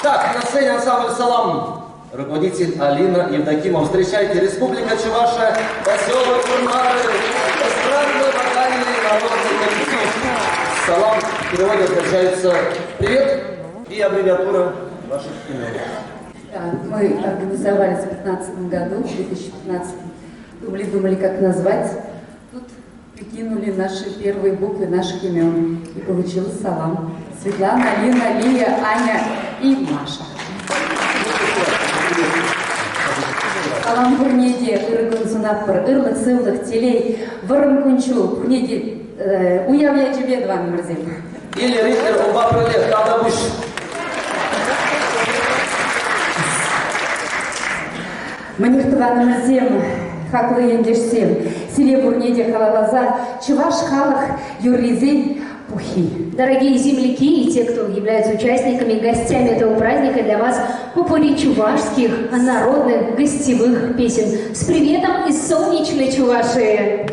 Так, на сцене ансамбль «Салам». Руководитель Алина Евдокимова. Встречайте, Республика Чувашия, поселок Урмары, эстрадно-вокальный народный коллектив. «Салам» в переводе означается «Привет» и аббревиатура ваших имен. Да, мы организовались в 2015 году, в 2015 думали, как назвать. Тут прикинули наши первые буквы наших имен. И получилось «Салам». Светлана, Алина, Лия, Аня и Маша. Салам Бурнеде, Иргунзунаппар, Ирлык, Сывлык, Телей, Варункунчул, Бурнеде, Уяв я тебе два мырзим. Или Риттер, Уба Пролет, Кадабуш. Манихтываны мырзем, Хаклы ендешсем, Сире Бурнеде Халалаза, Чуваш Халах, Юризей, Пухи. Дорогие земляки и те, кто являются участниками и гостями этого праздника, для вас попури чувашских народных гостевых песен. С приветом из солнечной Чувашии!